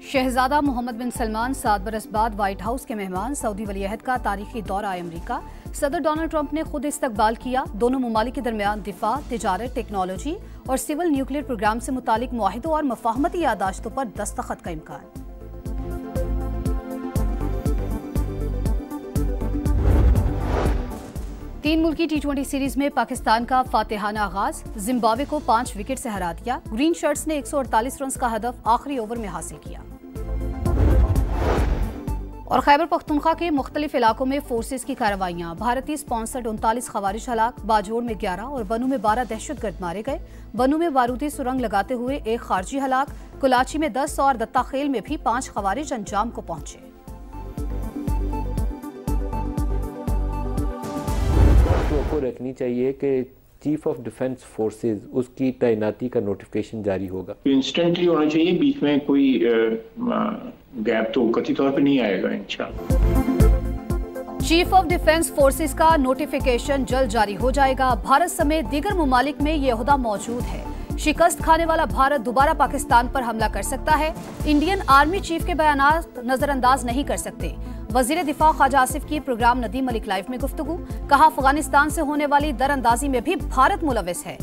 शहजादा मोहम्मद बिन सलमान 7 बरस बाद white house के मेहमान। सऊदी वलीअहद का तारीखी दौरा अमरीका। सदर डोनाल्ड ट्रंप ने खुद इस्तकबाल किया। दोनों ममालिक के दरमियान दिफा, तिजारत, टेक्नोलॉजी और सिविल न्यूक्लियर प्रोग्राम से मुतालिक मुआहिदों और मफाहमती यादाश्तों पर दस्तखत का इम्कान। तीन मुल्की T20 सीरीज में पाकिस्तान का फातिहाना आगाज। जिम्बाब्वे को 5 विकेट से हरा दिया। ग्रीन शर्ट्स ने 148 रन का हदफ आखिरी ओवर में हासिल किया। और खैबर पख्तूनख्वा के मुख्तलिफ इलाकों में फोर्सेज की कार्रवाइयां। भारतीय स्पॉन्सर्ड 39 खवारिज हलाक, बाजोड़ में 11 और बनू में 12 दहशतगर्द मारे गए। बनू में बारूदी सुरंग लगाते हुए एक खारजी हलाक। कुलाची में 10 और दत्ताखेल में भी 5 खवारिज अंजाम को पहुंचे। को रखनी चाहिए कि चीफ ऑफ डिफेंस फोर्सेस उसकी तैनाती का नोटिफिकेशन जारी होगा। इंस्टेंटली होना चाहिए, बीच में कोई गैप तो कथित तौर पे नहीं आएगा इंशाल्लाह। चीफ ऑफ डिफेंस फोर्सेस का नोटिफिकेशन जल्द जारी हो जाएगा। भारत समेत दीगर ममालिक में यह ओहदा मौजूद है। शिकस्त खाने वाला भारत दोबारा पाकिस्तान पर हमला कर सकता है। इंडियन आर्मी चीफ के बयानात नजरअंदाज नहीं कर सकते। वजीर दिफा ख्वाजा आसिफ की प्रोग्राम नदीम मलिक लाइव में गुफ्तगू। कहा, अफगानिस्तान से होने वाली दरअंदाजी में भी भारत मुलविस है।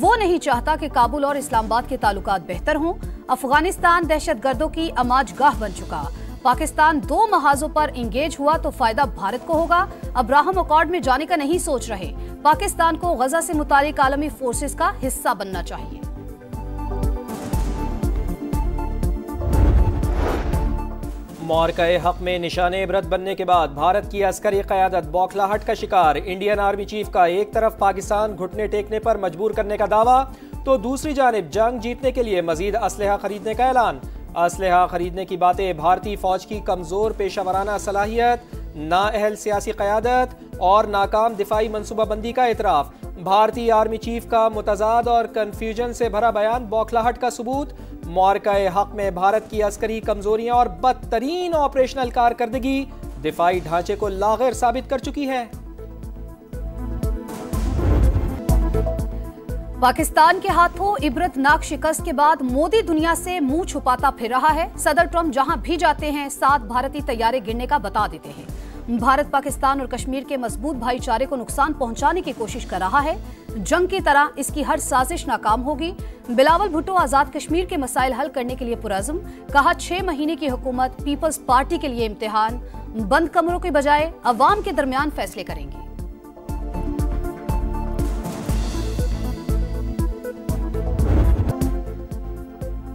वो नहीं चाहता कि काबुल और इस्लामाबाद के ताल्लुकात बेहतर हों। अफगानिस्तान दहशतगर्दों की अमाजगाह बन चुका। पाकिस्तान 2 महाजों पर इंगेज हुआ तो फायदा भारत को होगा। अब्राहम अकॉर्ड में जाने का नहीं सोच रहे। पाकिस्तान को गजा से मुतालिक आलमी फोर्सेस का हिस्सा बनना चाहिए। मौरक़े हक में निशाने इबरत बनने के बाद भारत की अस्करी क़यादत बौखलाहट का शिकार। इंडियन आर्मी चीफ का एक तरफ पाकिस्तान घुटने टेकने पर मजबूर करने का दावा तो दूसरी जानिब जंग जीतने के लिए मजीद असलहा खरीदने का ऐलान। असलहा खरीदने की बातें भारतीय फौज की कमजोर पेशावराना सलाहियत, नाअहल सियासी क़यादत और नाकाम दिफाई मनसूबाबंदी का एतराफ़। भारतीय आर्मी चीफ का मुतजाद और कन्फ्यूजन से भरा बयान बौखलाहट का सबूत। मौरक़े हक में भारत की अस्करी कमजोरियां और बदतरीन ऑपरेशनल कारकर्दगी दिफाई ढांचे को लाग़िर साबित कर चुकी है। पाकिस्तान के हाथों इबरतनाक शिकस्त के बाद मोदी दुनिया से मुंह छुपाता फिर रहा है। सदर ट्रंप जहां भी जाते हैं 7 भारतीय तैयारे गिरने का बता देते हैं। भारत पाकिस्तान और कश्मीर के मजबूत भाईचारे को नुकसान पहुंचाने की कोशिश कर रहा है। जंग की तरह इसकी हर साजिश नाकाम होगी। बिलावल भुट्टो आजाद कश्मीर के मसाइल हल करने के लिए पुरज़्म। कहा, 6 महीने की हुकूमत पीपल्स पार्टी के लिए इम्तिहान। बंद कमरों के बजाय अवाम के दरमियान फैसले करेंगे।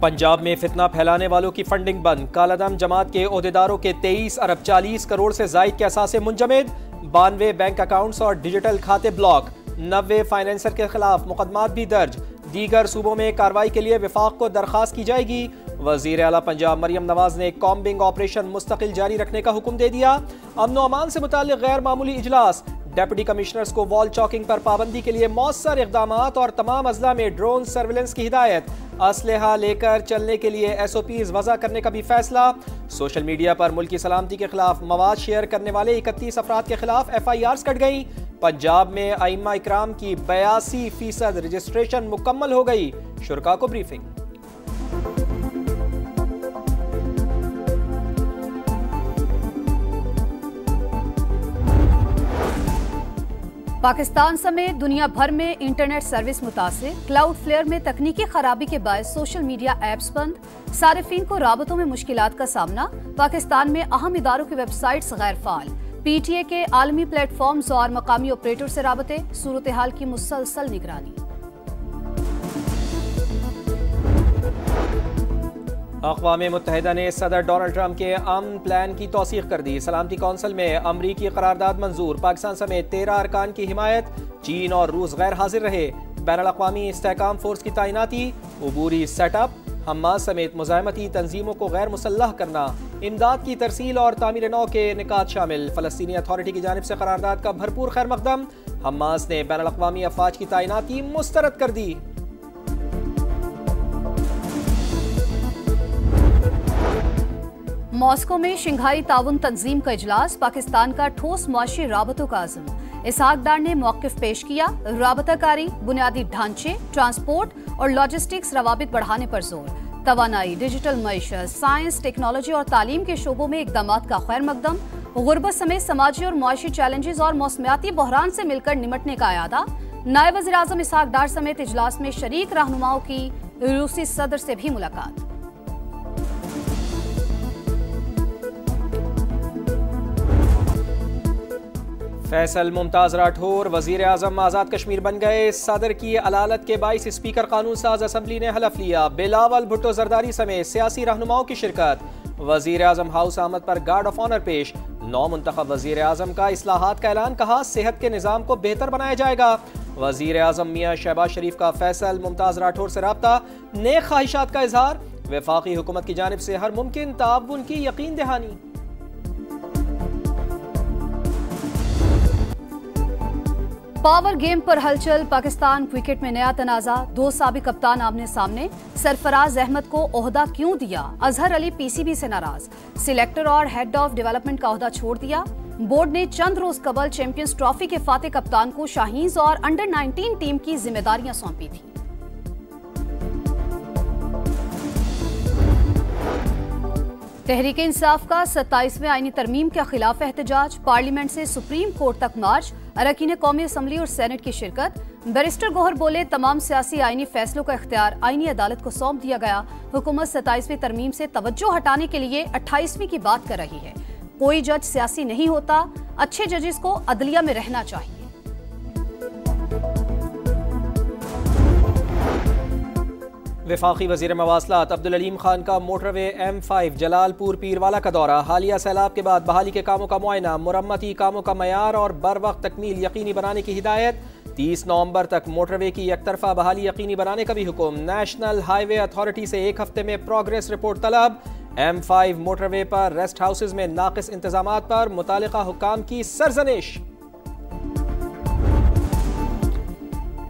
पंजाब में फितना फैलाने वालों की फंडिंग बंद। कालादम जमात के ओहदेदारों के 23 अरब 40 करोड़ से जायद के असासे मुंजमद। 92 बैंक अकाउंट्स और डिजिटल खाते ब्लॉक। 90 फाइनेंसर के खिलाफ मुकदमात भी दर्ज। दीगर सूबों में कार्रवाई के लिए विफाक को दरखास्त की जाएगी। वजीर आला पंजाब मरियम नवाज ने कॉम्बिंग ऑपरेशन मुस्तकिल जारी रखने का हुक्म दे दिया। अमन व अमान से मुताल्लिक गैर मामूली इजलास। डेप्यूटी कमिश्नर्स को वॉल चौकिंग पर पाबंदी के लिए मौसर इक़दामात और तमाम अजला में ड्रोन सर्विलेंस की हिदायत। असलहा लेकर चलने के लिए SOPs वज़ा करने का भी फैसला। सोशल मीडिया पर मुल्क की सलामती के खिलाफ मवाद शेयर करने वाले 31 अफराद के खिलाफ FIRs कट गई। पंजाब में आइम्मा इकराम की 82% रजिस्ट्रेशन मुकम्मल हो गई। शुरका को ब्रीफिंग। पाकिस्तान समेत दुनिया भर में इंटरनेट सर्विस मुतासिर। क्लाउड फ्लेयर में तकनीकी खराबी के बायस सोशल मीडिया ऐप्स बंद। सारिफीन को राबतों में मुश्किलात का सामना। पाकिस्तान में अहम इदारों की वेबसाइट्स गैर फाल। PTA के आलमी प्लेटफॉर्म्स और मकामी ऑपरेटर से राबते। सूरत हाल की मुसलसल निगरानी। अक़वाम मुत्तहिदा ने सदर डोनाल्ड ट्रंप के अमन प्लान की तौसीक़ कर दी। सलामती कौंसिल में अमरीकी करारदाद मंजूर। पाकिस्तान समेत 13 अरकान की हिमायत। चीन और रूस गैर हाजिर रहे। बैनुल-अक़वामी इस्तेहकाम फोर्स की तैनाती। अबूरी सेटअप। हमास समेत मुज़ाहमती तंजीमों को गैर मुसल्लह करना। इमदाद की तरसील और तामीर नौ के निकात शामिल। फ़लस्तीनी अथॉरिटी की जानिब से करारदाद का भरपूर खैर मकदम। हमास ने बैनुल-अक़वामी अफवाज की तैनाती मुस्तरद कर दी। मॉस्को में शंघाई ताउन तंजीम का इजलास। पाकिस्तान का ठोस मुआशी राबतों का अज़्म। इसहाक डार ने मौक़िफ़ पेश किया। राबताकारी, बुनियादी ढांचे, ट्रांसपोर्ट और लॉजिस्टिक्स रवाबित बढ़ाने पर जोर। तवानाई, डिजिटल मईशत, साइंस, टेक्नोलॉजी और तालीम के शोबों में इकदाम का खैर मकदम। गुर्बत समेत समाजी और मुआशी चैलेंजेस और मौसमियाती बहरान से मिलकर निमटने का इरादा। नायब वज़ीर आज़म इसहाक डार समेत इजलास में शरीक रहनुमाओं की रूसी सदर से भी मुलाकात। फैसल मुमताज राठौर वजीर आजम आज़ाद कश्मीर बन गए। सदर की अलालत के बाइस स्पीकर कानून साज असम्बली ने हलफ लिया। बिलावल भुट्टो जरदारी समेत सियासी रहनुमाओं की शिरकत। वजीर आजम हाउस आमद पर गार्ड ऑफ ऑनर पेश। नौ मुंतखब वजीर आजम का इस्लाहात का ऐलान, कहा सेहत के निज़ाम को बेहतर बनाया जाएगा। वजीर आजम मियाँ शहबाज शरीफ का फैसल मुमताज राठौर से रब्ता, नेक ख्वाहिशात का इजहार। वफाकी हुकूमत की जानिब से हर मुमकिन ताउन की यकीन दहानी। पावर गेम पर हलचल, पाकिस्तान क्रिकेट में नया तनाजा। दो साबिक कप्तान आमने सामने। सरफराज अहमद को ओहदा क्यों दिया? अजहर अली पीसीबी से नाराज। सिलेक्टर और हेड ऑफ डेवलपमेंट का ओहदा छोड़ दिया। बोर्ड ने चंद रोज कबल चैंपियंस ट्रॉफी के फाते कप्तान को शाहीन्स और अंडर 19 टीम की जिम्मेदारियां सौंपी थी। तहरीक इंसाफ का 27वें आईनी तरमीम के खिलाफ एहतजाज। पार्लियामेंट से सुप्रीम कोर्ट तक मार्च। अरकान कौमी असम्बली और सेनेट की शिरकत। बैरिस्टर गोहर बोले, तमाम सियासी आईनी फैसलों का इख्तियार आईनी अदालत को सौंप दिया गया। हुकूमत 27वीं तरमीम से तवज्जो हटाने के लिए 28वीं की बात कर रही है। कोई जज सियासी नहीं होता, अच्छे जजेस को अदलिया में रहना चाहिए। वफाकी वज़ीर मवासलात अब्दुल अलीम खान का मोटरवे M5 जलालपुर पीरवाला का दौरा। हालिया सैलाब के बाद बहाली के कामों का मुआयना, मुरम्मती कामों का मयार और बर वक्त तकमील यकीनी बनाने की हिदायत। 30 नवंबर तक मोटरवे की एकतरफा बहाली यकीनी बनाने का भी हुक्म। नेशनल हाईवे अथॉरिटी से 1 हफ्ते में प्रोग्रेस रिपोर्ट तलब। M5 मोटरवे पर रेस्ट हाउसेज में नाकिस इंतजामात पर मुतालिका हुक्काम की सरजनिश।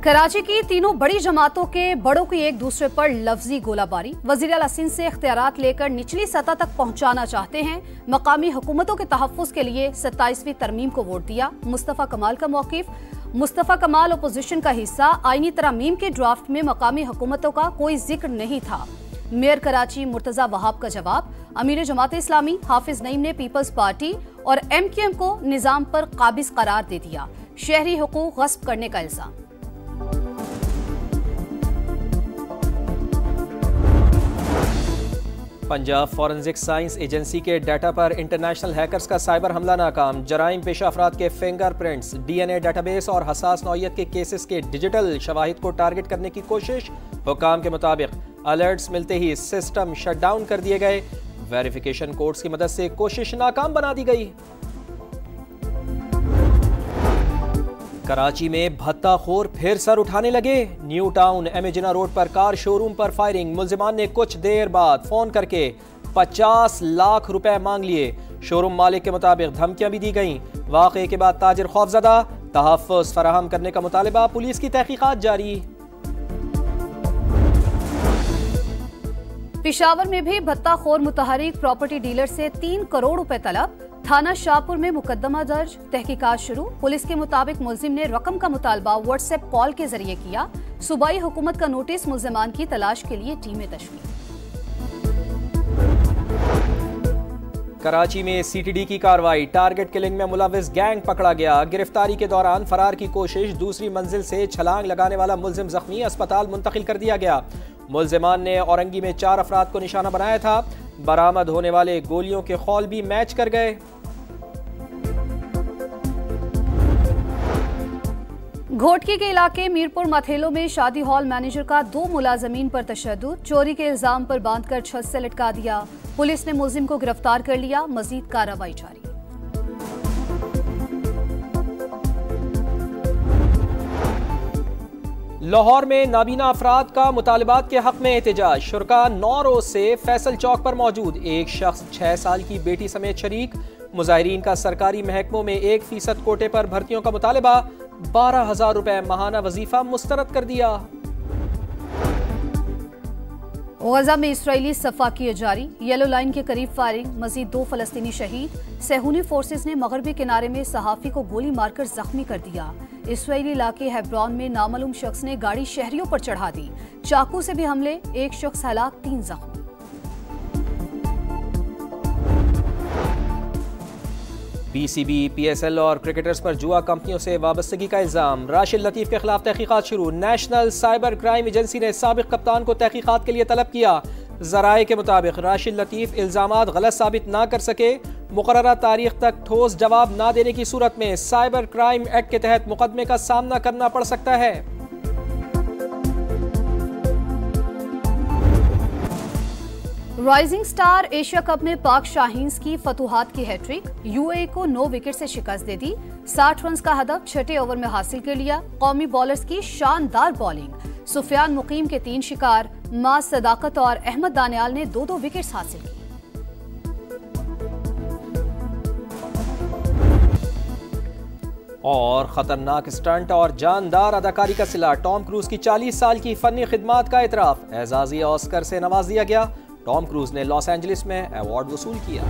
कराची की तीनों बड़ी जमातों के बड़ों की एक दूसरे पर लफ्जी गोलाबारी। वजीर आला सिंध से इख्तियारात लेकर निचली सतह तक पहुंचाना चाहते हैं। मकामी हुकूमतों के तहफ़्फ़ुज़ के लिए 27वीं तरमीम को वोट दिया। मुस्तफ़ा कमाल का मौक़िफ़। मुस्तफ़ा कमाल अपोजिशन का हिस्सा। आईनी तरमीम के ड्राफ्ट में मकामी हुकूमतों का कोई जिक्र नहीं था। मेयर कराची मुर्तज़ा वहाब का जवाब। अमीर जमात इस्लामी हाफिज नईम ने पीपल्स पार्टी और MQM को निज़ाम पर काबिज करार दे दिया। शहरी हुकूक गस्ब करने का इल्ज़ाम। पंजाब फॉरेंसिक साइंस एजेंसी के डाटा पर इंटरनेशनल हैकर्स का साइबर हमला नाकाम। जराइम पेशा अफराद के फिंगरप्रिंट्स, DNA डाटाबेस और हसास नौइयत के केसेस के डिजिटल शवाहिद को टारगेट करने की कोशिश। हुकाम के मुताबिक अलर्ट्स मिलते ही सिस्टम शट डाउन कर दिए गए। वेरिफिकेशन कोड्स की मदद से कोशिश नाकाम बना दी गई। कराची में भत्ताखोर फिर सर उठाने लगे। न्यू टाउन एमेजिना रोड पर कार शोरूम पर फायरिंग। मुल्जिमान ने कुछ देर बाद फोन करके 50 लाख रुपए मांग लिए। शोरूम मालिक के मुताबिक धमकियां भी दी गईं। वाक़े के बाद ताजिर खौफजदा। तहफ़्फ़ुज़ फराहम करने का मुतालिबा। पुलिस की तहकीकात जारी। पेशावर में भी भत्ताखोर मुतहरिक प्रॉपर्टी डीलर से 3 करोड़ रुपए तलब। थाना शाहपुर में मुकदमा दर्ज, तहकीकात शुरू। पुलिस के मुताबिक मुल्जिम ने रकम का मुतालबा व्हाट्सएप कॉल के जरिए किया। सूबाई हुकूमत का नोटिस, मुल्जिमान की तलाश के लिए टीमें तश्कील। कराची में CTD की कार्रवाई। टारगेट किलिंग में मुलविस गैंग पकड़ा गया। गिरफ्तारी के दौरान फरार की कोशिश। दूसरी मंजिल से छलांग लगाने वाला मुल्जिम जख्मी, अस्पताल मुंतकिल कर दिया गया। मुल्जिमान ने औरंगी में 4 अफराद को निशाना बनाया था। बरामद होने वाले गोलियों के खौल भी मैच कर गए। घोटकी के इलाके मीरपुर मथेलो में शादी हॉल मैनेजर का 2 मुलाजमीन पर तशद्दुद। चोरी के इल्जाम पर बांधकर छत से लटका दिया। पुलिस ने मुल्जिम को गिरफ्तार कर लिया। मजीद कार्रवाई जारी। लाहौर में नाबीना अफराद का मुतालिबात के हक में एहतजाज। शुरका 9 रोज से फैसल चौक पर मौजूद। एक शख्स 6 साल की बेटी समेत शरीक। मुजाहिरीन का सरकारी महकमों में 1% कोटे पर भर्तियों का मुतालिबा। 12,000 रुपए माहाना वजीफा मुस्तरद कर दिया। गजा में इसराइली सफाकी जारी। येलो लाइन के करीब फायरिंग। मजीद 2 फलस्तीनी शहीद। सेहूनी फोर्सेस ने मगरबी किनारे में सहाफी को गोली मारकर जख्मी कर दिया। इसराइली इलाके हेब्रॉन में नामालूम शख्स ने गाड़ी शहरियों पर चढ़ा दी। चाकू से भी हमले, एक शख्स हलाक, 3 जख्मी। पीसीबी, पीएसएल और क्रिकेटर्स पर जुआ कंपनियों से वाबस्तगी का इल्जाम। राशिद लतीफ के खिलाफ तहकीकात शुरू। नेशनल साइबर क्राइम एजेंसी ने साबिक कप्तान को तहकीकात के लिए तलब किया। जराए के मुताबिक राशिद लतीफ इल्जामात गलत साबित ना कर सके, मुकर्ररा तारीख तक ठोस जवाब ना देने की सूरत में साइबर क्राइम एक्ट के तहत मुकदमे का सामना करना पड़ सकता है। राइजिंग स्टार एशिया कप में पाक शाहीन्स की फतुहात की हैट्रिक। यूएई को 9 विकेट से शिकस्त दे दी। 60 रन का हदफ 6 ओवर में हासिल कर लिया। कौमी बॉलर्स की शानदार बॉलिंग। सुफियान मुकीम के 3 शिकार, माज सदाकत और अहमद दानियाल ने 2-2 विकेट्स हासिल की। और खतरनाक स्टंट और जानदार अदाकारी का सिला। टॉम क्रूज की 40 साल की फनी खिदमात का एतराफ। एजाजी ऑस्कर से नवाज दिया गया। टॉम क्रूज ने लॉस एंजलिस में अवार्ड वसूल किया।